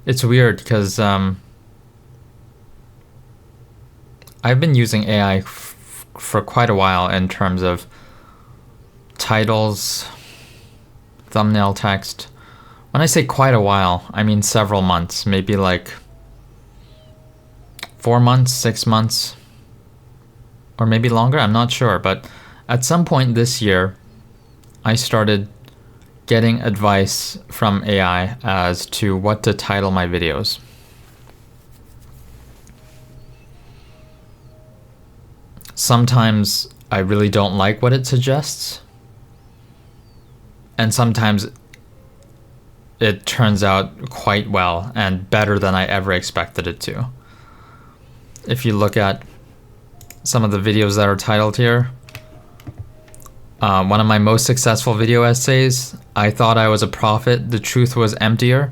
It's weird because I've been using AI for quite a while in terms of titles, thumbnail text. When I say quite a while, I mean several months, maybe like 4 months, 6 months, or maybe longer. I'm not sure. But at some point this year, I started getting advice from AI as to what to title my videos. Sometimes I really don't like what it suggests, and sometimes it turns out quite well and better than I ever expected it to. If you look at some of the videos that are titled here, one of my most successful video essays, I thought I was a prophet, the truth was emptier.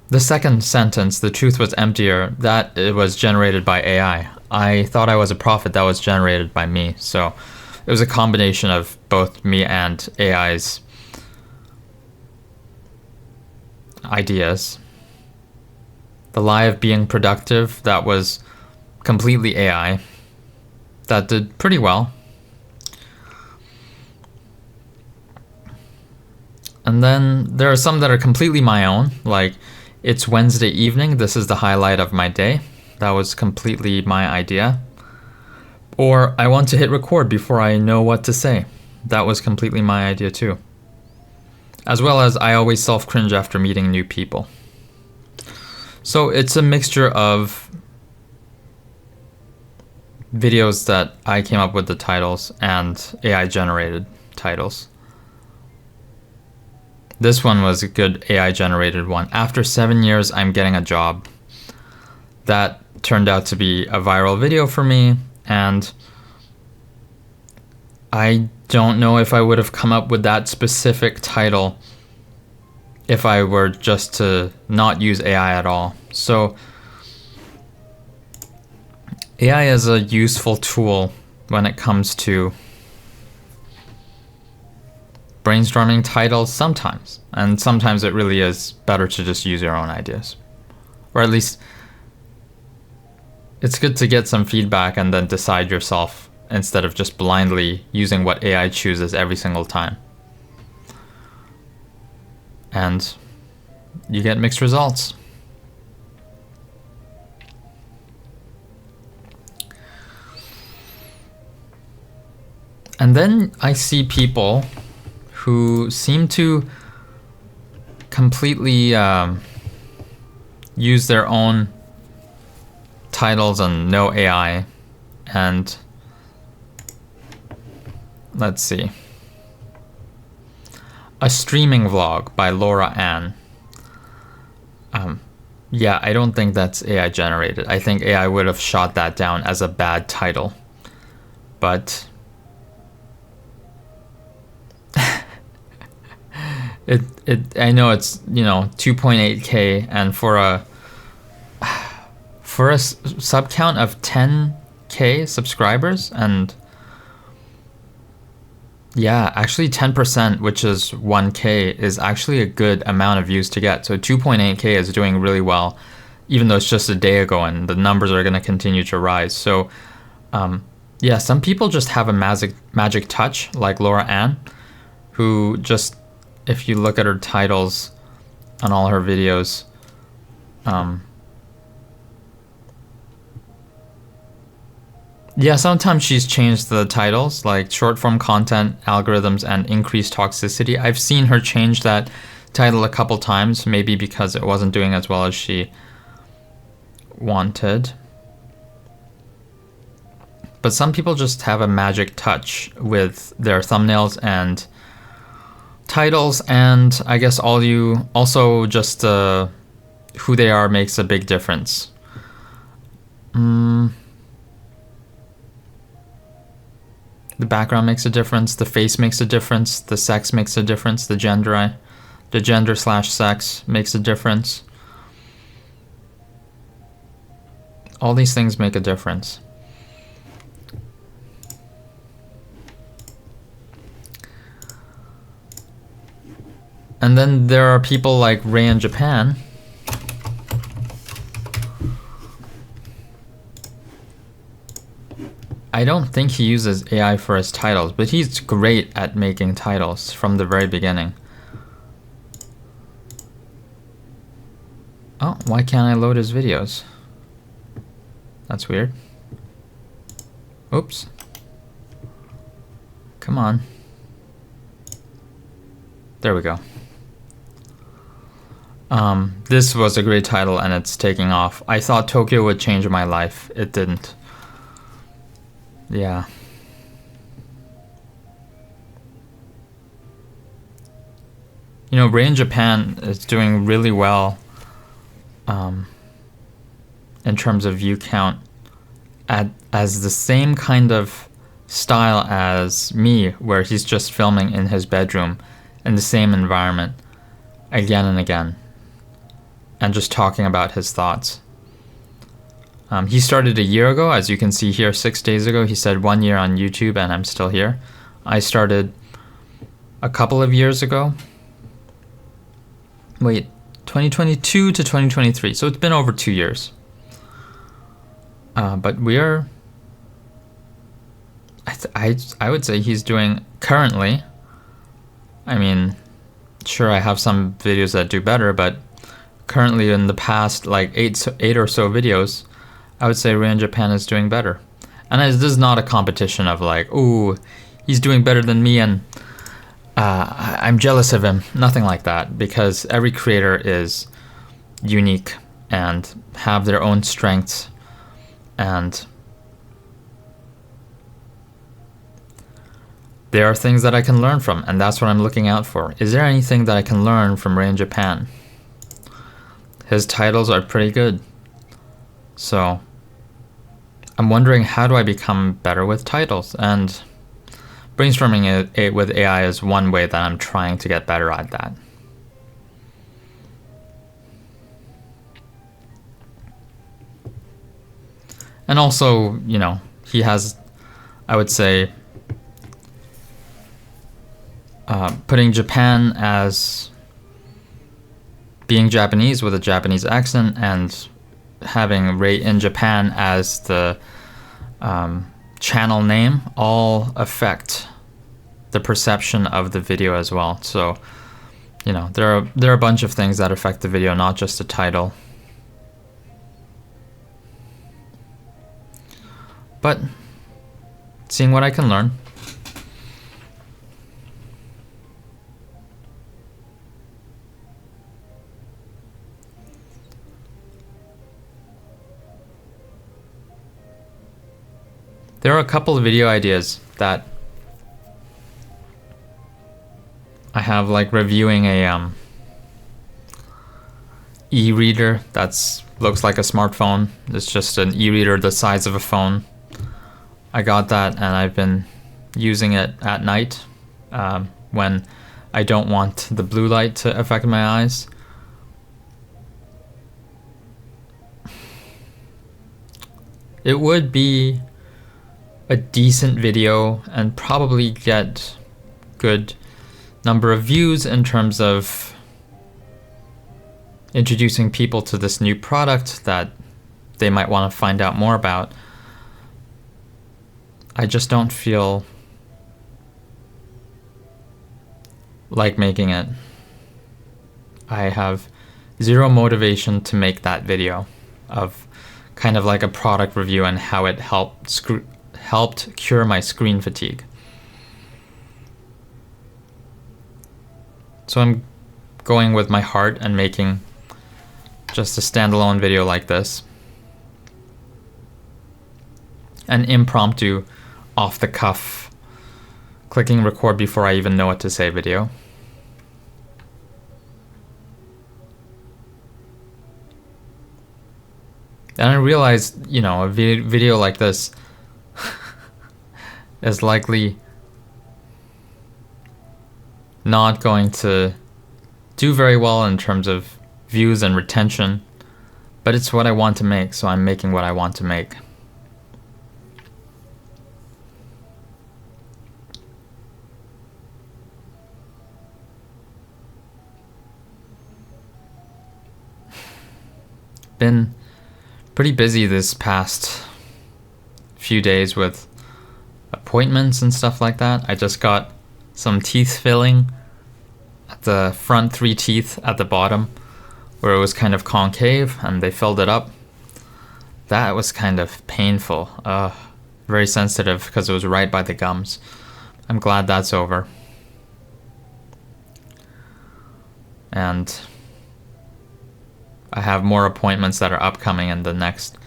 The second sentence, the truth was emptier, that it was generated by AI. I thought I was a prophet, that was generated by me. So it was a combination of both me and AI's ideas. The lie of being productive, that was completely AI. That did pretty well. And then there are some that are completely my own, like it's Wednesday evening, this is the highlight of my day. That was completely my idea. Or I want to hit record before I know what to say. That was completely my idea too. As well as I always self-cringe after meeting new people. So it's a mixture of videos that I came up with the titles and AI generated titles. This one was a good AI generated one. After 7 years, I'm getting a job. That turned out to be a viral video for me, and I don't know if I would have come up with that specific title if I were just to not use AI at all. So AI is a useful tool when it comes to brainstorming titles sometimes. And sometimes it really is better to just use your own ideas. Or at least it's good to get some feedback and then decide yourself instead of just blindly using what AI chooses every single time. And you get mixed results. And then I see people who seem to completely use their own titles and no AI. And let's see. A streaming vlog by Laura Ann. Yeah, I don't think that's AI generated. I think AI would have shot that down as a bad title. But I know it's 2.8K, and for a sub count of 10K subscribers, and yeah, actually 10%, which is 1K, is actually a good amount of views to get. So 2.8K is doing really well, even though it's just a day ago, and the numbers are going to continue to rise. So yeah, some people just have a magic touch, like Laura Ann, who just, if you look at her titles on all her videos, yeah, sometimes she's changed the titles, like short form content, algorithms, and increased toxicity. I've seen her change that title a couple times, maybe because it wasn't doing as well as she wanted. But some people just have a magic touch with their thumbnails and titles, and I guess also just who they are makes a big difference. The background makes a difference, the face makes a difference, the sex makes a difference, the gender/sex makes a difference. All these things make a difference. And then there are people like Ray in Japan. I don't think he uses AI for his titles, but he's great at making titles from the very beginning. Oh, why can't I load his videos? That's weird. Oops. Come on. There we go. This was a great title and it's taking off. I thought Tokyo would change my life. It didn't. Yeah. You know, Ray in Japan is doing really well in terms of view count as the same kind of style as me, where he's just filming in his bedroom in the same environment again and again and just talking about his thoughts. He started a year ago, as you can see here, 6 days ago. He said 1 year on YouTube and I'm still here. I started a couple of years ago. Wait, 2022 to 2023. So it's been over 2 years. But we are... I would say he's doing currently... I mean, sure, I have some videos that do better, but currently in the past, like eight or so videos, I would say Ray in Japan is doing better. And this is not a competition of like, ooh, he's doing better than me and I'm jealous of him. Nothing like that, because every creator is unique and have their own strengths, and there are things that I can learn from, and that's what I'm looking out for. Is there anything that I can learn from Ray in Japan? His titles are pretty good. So I'm wondering, how do I become better with titles? And brainstorming it with AI is one way that I'm trying to get better at that. And also, you know, he has, I would say, putting Japan as being Japanese with a Japanese accent and having Ray in Japan as the channel name all affect the perception of the video as well. So, you know, there are a bunch of things that affect the video, not just the title. But seeing what I can learn. There are a couple of video ideas that I have, like reviewing a e-reader that's looks like a smartphone. It's just an e-reader the size of a phone. I got that and I've been using it at night when I don't want the blue light to affect my eyes. It would be a decent video and probably get good number of views in terms of introducing people to this new product that they might want to find out more about. I just don't feel like making it. I have zero motivation to make that video of kind of like a product review and how it helped cure my screen fatigue. So I'm going with my heart and making just a standalone video like this. An impromptu, off the cuff, clicking record before I even know what to say video. And I realized, you know, a video like this is likely not going to do very well in terms of views and retention, but it's what I want to make, so I'm making what I want to make. been pretty busy this past few days with appointments and stuff like that. I just got some teeth filling at the front 3 teeth at the bottom where it was kind of concave, and they filled it up. That was kind of painful. Very sensitive because it was right by the gums. I'm glad that's over. And I have more appointments that are upcoming in the next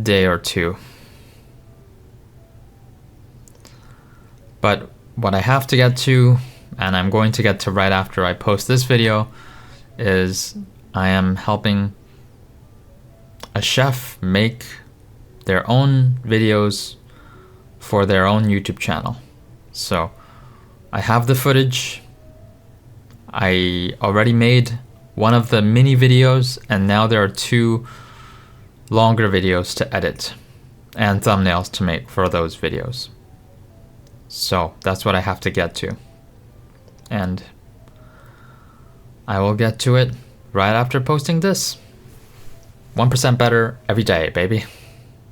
day or two. But what I have to get to, and I'm going to get to right after I post this video, is I am helping a chef make their own videos for their own YouTube channel. So I have the footage. I already made one of the mini videos, and now there are 2 longer videos to edit and thumbnails to make for those videos. So that's what I have to get to. And I will get to it right after posting this. 1% better every day, baby.